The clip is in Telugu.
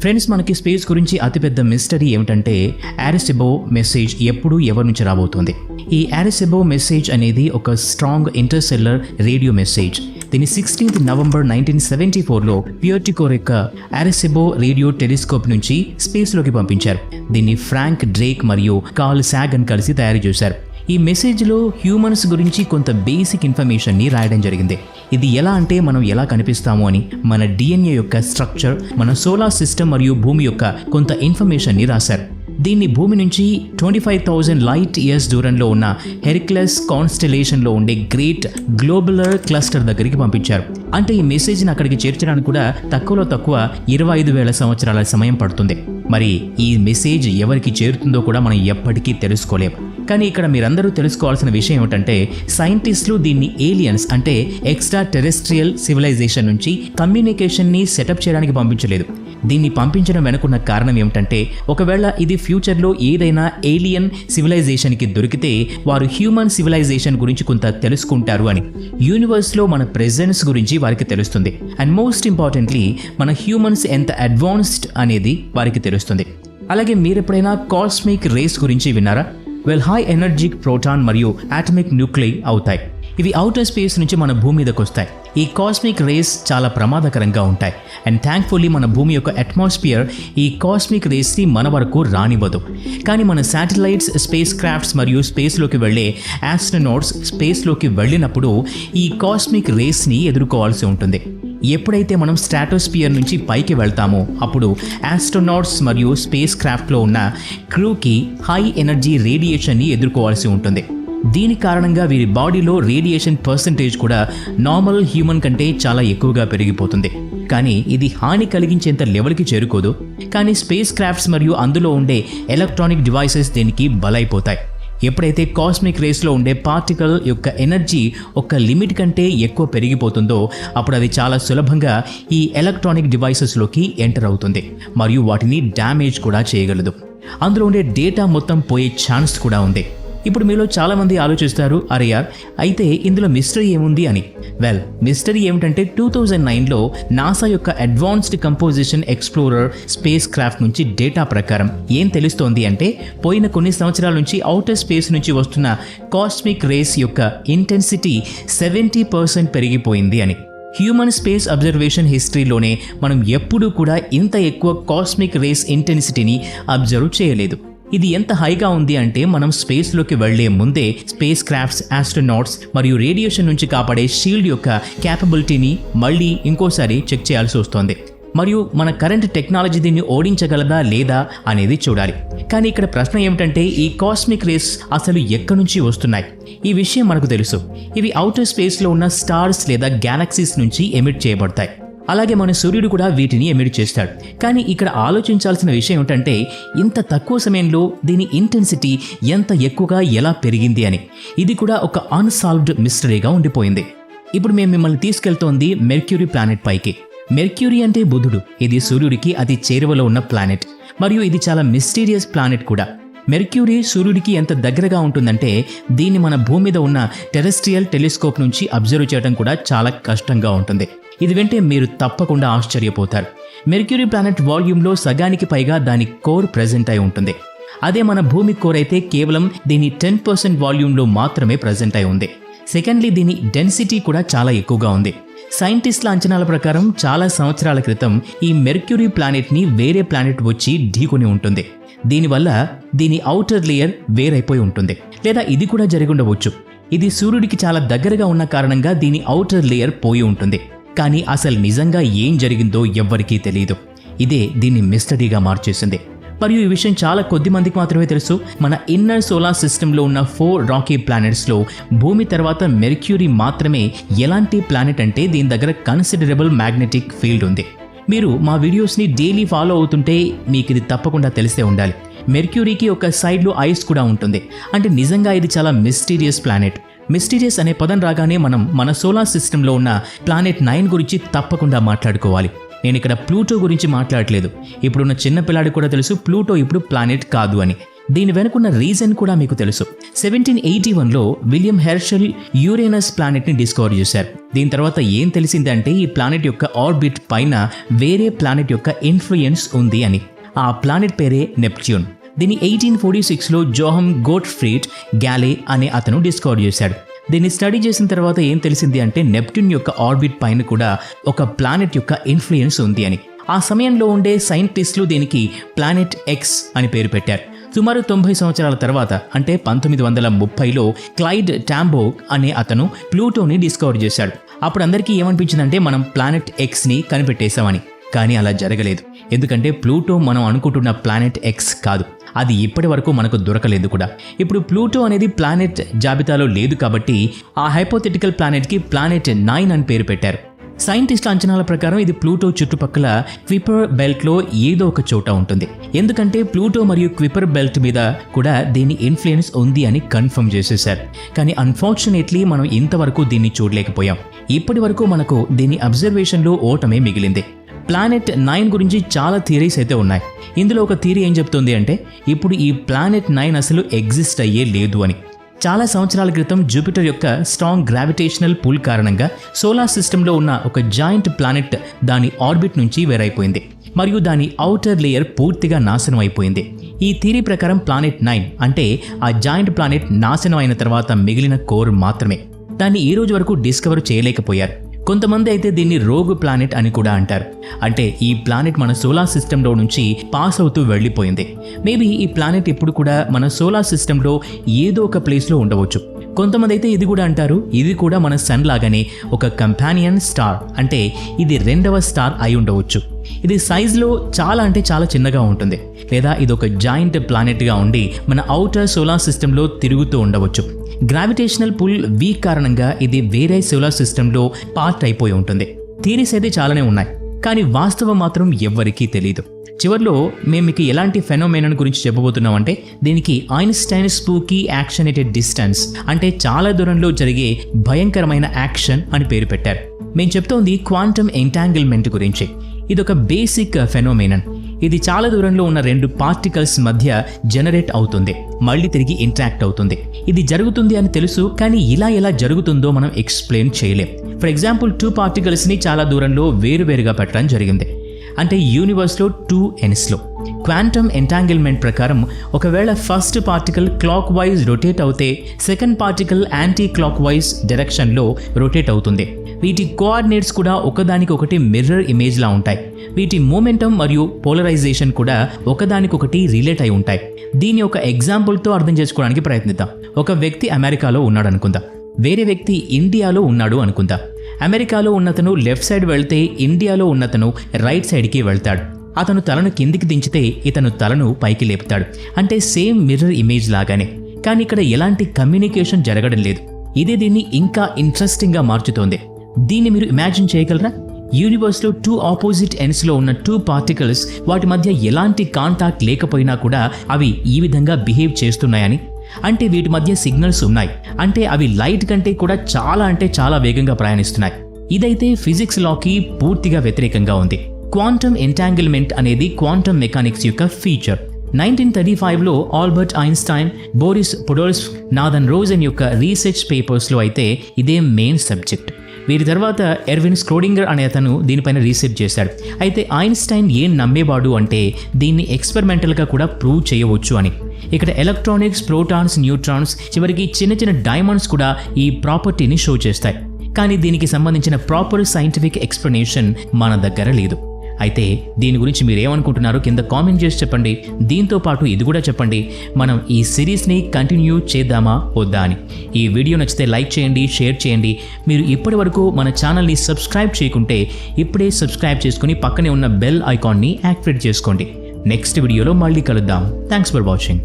ఫ్రెండ్స్, మనకి స్పేస్ గురించి అతిపెద్ద మిస్టరీ ఏమిటంటే ఆరెసిబో మెసేజ్ ఎప్పుడు ఎవరి నుంచి రాబోతుంది. ఈ ఆరెసిబో మెసేజ్ అనేది ఒక స్ట్రాంగ్ ఇంటర్సెల్యులర్ రేడియో మెసేజ్. దీన్ని 16 నవంబర్ 1974లో ప్యూర్టికోర్ యొక్క ఆరెసిబో రేడియో టెలిస్కోప్ నుంచి స్పేస్లోకి పంపించారు. దీన్ని ఫ్రాంక్ డ్రేక్ మరియు కార్ల్ సాగన్ కలిసి తయారు చేశారు. ఈ మెసేజ్లో హ్యూమన్స్ గురించి కొంత బేసిక్ ఇన్ఫర్మేషన్ని రాయడం జరిగింది. ఇది ఎలా అంటే మనం ఎలా కనిపిస్తాము అని, మన డిఎన్ఏ యొక్క స్ట్రక్చర్, మన సోలార్ సిస్టమ్ మరియు భూమి యొక్క కొంత ఇన్ఫర్మేషన్ని రాశారు. దీన్ని భూమి నుంచి 25,000 లైట్ ఇయర్స్ దూరంలో ఉన్న హెర్క్యులస్ కాన్స్టెలేషన్లో ఉండే గ్రేట్ గ్లోబులర్ క్లస్టర్ దగ్గరికి పంపించారు. అంటే ఈ మెసేజ్ని అక్కడికి చేర్చడానికి కూడా తక్కువలో తక్కువ 25,000 సంవత్సరాల సమయం పడుతుంది. మరి ఈ మెసేజ్ ఎవరికి చేరుతుందో కూడా మనం ఎప్పటికీ తెలుసుకోలేం. కానీ ఇక్కడ మీరందరూ తెలుసుకోవాల్సిన విషయం ఏమిటంటే, సైంటిస్టులు దీన్ని ఏలియన్స్ అంటే ఎక్స్ట్రా టెరెస్ట్రియల్ సివిలైజేషన్ నుంచి కమ్యూనికేషన్ని సెటప్ చేయడానికి పంపించలేదు. దీన్ని పంపించడం వెనుకున్న కారణం ఏమిటంటే, ఒకవేళ ఇది ఫ్యూచర్లో ఏదైనా ఏలియన్ సివిలైజేషన్కి దొరికితే వారు హ్యూమన్ సివిలైజేషన్ గురించి కొంత తెలుసుకుంటారు అని. యూనివర్స్లో మన ప్రెజెన్స్ గురించి వారికి తెలుస్తుంది. అండ్ మోస్ట్ ఇంపార్టెంట్లీ మన హ్యూమన్స్ ఎంత అడ్వాన్స్డ్ అనేది వారికి తెలుస్తుంది. అలాగే మీరెప్పుడైనా కాస్మిక్ రేస్ గురించి విన్నారా? హై ఎనర్జిక్ ప్రోటాన్ మరియు ఆటమిక్ న్యూక్లై అవుతాయి. ఇవి అవుటర్ స్పేస్ నుంచి మన భూమి మీదకి వస్తాయి. ఈ కాస్మిక్ రేస్ చాలా ప్రమాదకరంగా ఉంటాయి. అండ్ థ్యాంక్ఫుల్లీ మన భూమి యొక్క అట్మాస్ఫియర్ ఈ కాస్మిక్ రేస్ని మన వరకు రానివ్వదు. కానీ మన శాటిలైట్స్, స్పేస్ క్రాఫ్ట్స్ మరియు స్పేస్లోకి వెళ్ళే ఆస్ట్రోనాట్స్ స్పేస్లోకి వెళ్ళినప్పుడు ఈ కాస్మిక్ రేస్ని ఎదుర్కోవాల్సి ఉంటుంది. ఎప్పుడైతే మనం స్ట్రాటోస్ఫియర్ నుంచి పైకి వెళ్తామో అప్పుడు ఆస్ట్రోనాట్స్ మరియు స్పేస్ క్రాఫ్ట్లో ఉన్న క్రూకి హై ఎనర్జీ రేడియేషన్ని ఎదుర్కోవాల్సి ఉంటుంది. దీని కారణంగా వీరి బాడీలో రేడియేషన్ పర్సంటేజ్ కూడా నార్మల్ హ్యూమన్ కంటే చాలా ఎక్కువగా పెరిగిపోతుంది. కానీ ఇది హాని కలిగించేంత లెవెల్కి చేరుకోదు. కానీ స్పేస్ క్రాఫ్ట్స్ మరియు అందులో ఉండే ఎలక్ట్రానిక్ డివైసెస్ దీనికి బలైపోతాయి. ఎప్పుడైతే కాస్మిక్ రేస్లో ఉండే పార్టికల్ యొక్క ఎనర్జీ ఒక లిమిట్ కంటే ఎక్కువ పెరిగిపోతుందో అప్పుడు అది చాలా సులభంగా ఈ ఎలక్ట్రానిక్ డివైసెస్లోకి ఎంటర్ అవుతుంది మరియు వాటిని డ్యామేజ్ కూడా చేయగలదు. అందులో ఉండే డేటా మొత్తం పోయే ఛాన్స్ కూడా ఉంది. ఇప్పుడు మీలో చాలామంది ఆలోచిస్తారు, అరే యార్ అయితే ఇందులో మిస్టరీ ఏముంది అని. మిస్టరీ ఏమిటంటే 2009లో నాసా యొక్క advanced composition explorer space craft నుంచి డేటా ప్రకారం ఏం తెలుస్తోంది అంటే, పోయిన కొన్ని సంవత్సరాల నుంచి అవుటర్ స్పేస్ నుంచి వస్తున్న కాస్మిక్ రేస్ యొక్క ఇంటెన్సిటీ 70% పెరిగిపోయింది అని. హ్యూమన్ స్పేస్ అబ్జర్వేషన్ హిస్టరీలోనే మనం ఎప్పుడూ కూడా ఇంత ఎక్కువ కాస్మిక్ రేస్ ఇంటెన్సిటీని అబ్జర్వ్ చేయలేదు. ఇది ఎంత హైగా ఉంది అంటే మనం స్పేస్లోకి వెళ్లే ముందే స్పేస్ క్రాఫ్ట్స్, ఆస్ట్రోనాట్స్ మరియు రేడియేషన్ నుంచి కాపాడే షీల్డ్ యొక్క క్యాపబిలిటీని మళ్ళీ ఇంకోసారి చెక్ చేయాల్సి వస్తోంది. మరియు మన కరెంట్ టెక్నాలజీ దీన్ని ఓడించగలదా లేదా అనేది చూడాలి. కానీ ఇక్కడ ప్రశ్న ఏమిటంటే, ఈ కాస్మిక్ రేస్ అసలు ఎక్కడి నుంచి వస్తున్నాయి? ఈ విషయం మనకు తెలుసు. ఇవి అవుటర్ స్పేస్లో ఉన్న స్టార్స్ లేదా గ్యాలక్సీస్ నుంచి ఎమిట్ చేయబడతాయి. అలాగే మన సూర్యుడు కూడా వీటిని ఎమిట్ చేస్తాడు. కానీ ఇక్కడ ఆలోచించాల్సిన విషయం ఏమిటంటే, ఇంత తక్కువ సమయంలో దీని ఇంటెన్సిటీ ఎంత ఎక్కువగా ఎలా పెరిగింది అని. ఇది కూడా ఒక అన్సాల్వ్డ్ మిస్టరీగా ఉండిపోయింది. ఇప్పుడు మేము మిమ్మల్ని తీసుకెళ్తోంది మెర్క్యూరీ ప్లానెట్ పైకి. మెర్క్యూరీ అంటే బుధుడు. ఇది సూర్యుడికి అతి చేరువలో ఉన్న ప్లానెట్ మరియు ఇది చాలా మిస్టీరియస్ ప్లానెట్ కూడా. మెర్క్యూరీ సూర్యుడికి ఎంత దగ్గరగా ఉంటుందంటే దీన్ని మన భూమి మీద ఉన్న టెరెస్ట్రియల్ టెలిస్కోప్ నుంచి అబ్జర్వ్ చేయడం కూడా చాలా కష్టంగా ఉంటుంది. ఇది వింటే మీరు తప్పకుండా ఆశ్చర్యపోతారు. మెర్క్యూరీ ప్లానెట్ వాల్యూమ్లో సగానికి పైగా దాని కోర్ ప్రెజెంట్ అయి ఉంటుంది. అదే మన భూమి కోర్ అయితే కేవలం దీని 10% వాల్యూమ్లో మాత్రమే ప్రెజెంట్ అయి ఉంది. సెకండ్లీ, దీని డెన్సిటీ కూడా చాలా ఎక్కువగా ఉంది. సైంటిస్టుల అంచనాల ప్రకారం చాలా సంవత్సరాల క్రితం ఈ మెర్క్యూరీ ప్లానెట్ని వేరే ప్లానెట్ వచ్చి ఢీకొని ఉంటుంది. దీనివల్ల దీని ఔటర్ లేయర్ వేరైపోయి ఉంటుంది. లేదా ఇది కూడా జరిగి ఉండవచ్చు. ఇది సూర్యుడికి చాలా దగ్గరగా ఉన్న కారణంగా దీని ఔటర్ లేయర్ పోయి ఉంటుంది. కానీ అసలు నిజంగా ఏం జరిగిందో ఎవ్వరికీ తెలియదు. ఇదే దీన్ని మిస్టరీగా మార్చేసింది. మరియు ఈ విషయం చాలా కొద్ది మందికి మాత్రమే తెలుసు. మన ఇన్నర్ సోలార్ సిస్టంలో ఉన్న 4 రాకీ ప్లానెట్స్లో భూమి తర్వాత మెర్క్యూరీ మాత్రమే ఎలాంటి ప్లానెట్ అంటే దీని దగ్గర కన్సిడరబుల్ మ్యాగ్నెటిక్ ఫీల్డ్ ఉంది. మీరు మా వీడియోస్ని డైలీ ఫాలో అవుతుంటే మీకు ఇది తప్పకుండా తెలిసే ఉండాలి. మెర్క్యూరీకి ఒక సైడ్లో ఐస్ కూడా ఉంటుంది. అంటే నిజంగా ఇది చాలా మిస్టీరియస్ ప్లానెట్. మిస్టీరియస్ అనే పదం రాగానే మనం మన సోలార్ సిస్టంలో ఉన్న ప్లానెట్ 9 గురించి తప్పకుండా మాట్లాడుకోవాలి. నేను ఇక్కడ ప్లూటో గురించి మాట్లాడట్లేదు. ఇప్పుడున్న చిన్న పిల్లాడికి కూడా తెలుసు ప్లూటో ఇప్పుడు ప్లానెట్ కాదు అని. దీని వెనుకున్న రీజన్ కూడా మీకు తెలుసు. 1781లో విలియం హెర్షెల్ యురేనస్ ప్లానెట్ని డిస్కవర్ చేశారు. దీని తర్వాత ఏం తెలిసిందంటే ఈ ప్లానెట్ యొక్క ఆర్బిట్ పైన వేరే ప్లానెట్ యొక్క ఇన్ఫ్లుయెన్స్ ఉంది అని. ఆ ప్లానెట్ పేరే నెప్ట్యూన్. దీన్ని 1846లో జోహమ్ గోట్ఫ్రీడ్ గ్యాలే అనే అతను డిస్కవర్ చేశాడు. దీన్ని స్టడీ చేసిన తర్వాత ఏం తెలిసింది అంటే నెప్ట్యూన్ యొక్క ఆర్బిట్ పైన కూడా ఒక ప్లానెట్ యొక్క ఇన్ఫ్లుయెన్స్ ఉంది అని. ఆ సమయంలో ఉండే సైంటిస్టులు దీనికి ప్లానెట్ ఎక్స్ అని పేరు పెట్టారు. సుమారు 90 సంవత్సరాల తర్వాత అంటే 1930లో క్లైడ్ టాంబోగ్ అనే అతను ప్లూటోని డిస్కవర్ చేశాడు. అప్పుడు అందరికీ ఏమనిపించిందంటే మనం ప్లానెట్ ఎక్స్ని కనిపెట్టేశామని. కానీ అలా జరగలేదు. ఎందుకంటే ప్లూటో మనం అనుకుంటున్న ప్లానెట్ ఎక్స్ కాదు. అది ఇప్పటి వరకు మనకు దొరకలేదు కూడా. ఇప్పుడు ప్లూటో అనేది ప్లానెట్ జాబితాలో లేదు కాబట్టి ఆ హైపోథెటికల్ ప్లానెట్కి ప్లానెట్ 9 అని పేరు పెట్టారు. సైంటిస్టుల అంచనాల ప్రకారం ఇది ప్లూటో చుట్టుపక్కల క్విపర్ బెల్ట్లో ఏదో ఒక చోట ఉంటుంది. ఎందుకంటే ప్లూటో మరియు క్విపర్ బెల్ట్ మీద కూడా దీని ఇన్ఫ్లుయెన్స్ ఉంది అని కన్ఫర్మ్ చేసేశారు. కానీ అన్ఫార్చునేట్లీ మనం ఇంతవరకు దీన్ని చూడలేకపోయాం. ఇప్పటి వరకు మనకు దీని అబ్జర్వేషన్లో ఓటమే మిగిలింది. ప్లానెట్ 9 గురించి చాలా థియరీస్ అయితే ఉన్నాయి. ఇందులో ఒక థియరీ ఏం చెప్తుంది అంటే ఇప్పుడు ఈ ప్లానెట్ 9 అసలు ఎగ్జిస్ట్ అయ్యే లేదు అని. చాలా సంవత్సరాల క్రితం జూపిటర్ యొక్క స్ట్రాంగ్ గ్రావిటేషనల్ పుల్ కారణంగా సోలార్ సిస్టంలో ఉన్న ఒక జాయింట్ ప్లానెట్ దాని ఆర్బిట్ నుంచి వేరైపోయింది మరియు దాని ఔటర్ లేయర్ పూర్తిగా నాశనం అయిపోయింది. ఈ థియరీ ప్రకారం ప్లానెట్ 9 అంటే ఆ జాయింట్ ప్లానెట్ నాశనం అయిన తర్వాత మిగిలిన కోర్ మాత్రమే. దాన్ని ఈ రోజు వరకు డిస్కవర్ చేయలేకపోయారు. కొంతమంది అయితే దీన్ని రోగ్ ప్లానెట్ అని కూడా అంటారు. అంటే ఈ ప్లానెట్ మన సోలార్ సిస్టంలో నుంచి పాస్ అవుతూ వెళ్ళిపోయింది. మేబీ ఈ ప్లానెట్ ఇప్పుడు కూడా మన సోలార్ సిస్టంలో ఏదో ఒక ప్లేస్లో ఉండవచ్చు. కొంతమంది అయితే ఇది కూడా అంటారు, ఇది కూడా మన సన్ లాగానే ఒక కంపానియన్ స్టార్, అంటే ఇది 2వ స్టార్ అయి ఉండవచ్చు. ఇది సైజులో చాలా అంటే చాలా చిన్నగా ఉంటుంది, లేదా ఇది ఒక జాయింట్ ప్లానెట్గా ఉండి మన ఔటర్ సోలార్ సిస్టంలో తిరుగుతూ ఉండవచ్చు. గ్రావిటేషనల్ పుల్ వీక్ కారణంగా ఇది వేరే సోలార్ సిస్టంలో పార్ట్ అయిపోయి ఉంటుంది. థియరీస్ అయితే చాలానే ఉన్నాయి, కానీ వాస్తవం మాత్రం ఎవ్వరికీ తెలియదు. చివర్లో మేము మీకు ఎలాంటి ఫెనోమెనన్ గురించి చెప్పబోతున్నామంటే దీనికి Einstein spooky action at a distance, అంటే చాలా దూరంలో జరిగే భయంకరమైన యాక్షన్ అని పేరు పెట్టారు. మేము చెప్తోంది క్వాంటమ్ ఎంటాంగిల్మెంట్ గురించి. ఇదొక బేసిక్ ఫెనోమెనన్. ఇది చాలా దూరంలో ఉన్న 2 పార్టికల్స్ మధ్య జనరేట్ అవుతుంది, మళ్ళీ తిరిగి ఇంటరాక్ట్ అవుతుంది. ఇది జరుగుతుంది అని తెలుసు, కానీ ఇలా ఎలా జరుగుతుందో మనం ఎక్స్ప్లెయిన్ చేయలేం. ఫర్ ఎగ్జాంపుల్ 2 పార్టికల్స్ని చాలా దూరంలో వేరువేరుగా పెట్టడం జరిగింది. అంటే యూనివర్స్లో 2 ends. క్వాంటమ్ ఎంటాంగిల్మెంట్ ప్రకారం ఒకవేళ first particle clockwise rotate అవుతే second particle anticlockwise డైరెక్షన్లో రొటేట్ అవుతుంది. వీటి కోఆర్డినేట్స్ కూడా ఒకదానికొకటి మిర్రర్ ఇమేజ్లా ఉంటాయి. వీటి మూమెంటం మరియు పోలరైజేషన్ కూడా ఒకదానికొకటి రిలేట్ అయి ఉంటాయి. దీన్ని ఒక ఎగ్జాంపుల్తో అర్థం చేసుకోవడానికి ప్రయత్నిద్దాం. ఒక వ్యక్తి అమెరికాలో ఉన్నాడు అనుకుందాం, వేరే వ్యక్తి ఇండియాలో ఉన్నాడు అనుకుందాం. అమెరికాలో ఉన్నతను లెఫ్ట్ సైడ్ వెళ్తే ఇండియాలో ఉన్నతను రైట్ సైడ్కి వెళ్తాడు. అతను తలను కిందికి దించితే ఇతను తలను పైకి లేపుతాడు. అంటే సేమ్ మిర్రర్ ఇమేజ్ లాగానే. కానీ ఇక్కడ ఎలాంటి కమ్యూనికేషన్ జరగడం లేదు. ఇదే దీన్ని ఇంకా ఇంట్రెస్టింగ్గా మార్చుతోంది. దీన్ని మీరు ఇమాజిన్ చేయగలరా? యూనివర్స్లో 2 ఆపోజిట్ ఎండ్స్లో ఉన్న 2 పార్టికల్స్ వాటి మధ్య ఎలాంటి కాంటాక్ట్ లేకపోయినా కూడా అవి ఈ విధంగా బిహేవ్ చేస్తున్నాయని. అంటే వీటి మధ్య సిగ్నల్స్ ఉన్నాయి. అంటే అవి లైట్ కంటే కూడా చాలా అంటే చాలా వేగంగా ప్రయాణిస్తున్నాయి. ఇదైతే ఫిజిక్స్ లాకి పూర్తిగా వ్యతిరేకంగా ఉంది. క్వాంటమ్ ఎంటాంగిల్మెంట్ అనేది క్వాంటమ్ మెకానిక్స్ యొక్క ఫీచర్. 1935లో Albert Einstein, Boris Podolsky, Nathan Rosen యొక్క రీసెర్చ్ పేపర్స్లో అయితే ఇదే మెయిన్ సబ్జెక్ట్. వీరి తర్వాత ఎర్విన్ స్క్రోడింగర్ అనే అతను దీనిపైన రీసెర్చ్ చేశాడు. అయితే ఐన్స్టైన్ ఏం నమ్మేవాడు అంటే దీన్ని ఎక్స్పెరిమెంటల్గా కూడా ప్రూవ్ చేయవచ్చు అని. ఇక్కడ ఎలక్ట్రానిక్స్, ప్రోటాన్స్, న్యూట్రాన్స్, చివరికి చిన్న చిన్న డైమండ్స్ కూడా ఈ ప్రాపర్టీని షో చేస్తాయి. కానీ దీనికి సంబంధించిన ప్రాపర్ సైంటిఫిక్ ఎక్స్ప్లెనేషన్ మన దగ్గర లేదు. అయితే దీని గురించి మీరు ఏమనుకుంటున్నారో కింద కామెంట్ చేసి చెప్పండి. దీంతో పాటు ఇది కూడా చెప్పండి, మనం ఈ సిరీస్ని కంటిన్యూ చేద్దామా వద్దా అని. ఈ వీడియో నచ్చితే లైక్ చేయండి, షేర్ చేయండి. మీరు ఇప్పటి వరకు మన ఛానల్ని సబ్స్క్రైబ్ చేయకుంటే ఇప్పుడే సబ్స్క్రైబ్ చేసుకుని పక్కనే ఉన్న బెల్ ఐకాన్ని యాక్టివేట్ చేసుకోండి. నెక్స్ట్ వీడియోలో మళ్ళీ కలుద్దాం. Thanks for watching.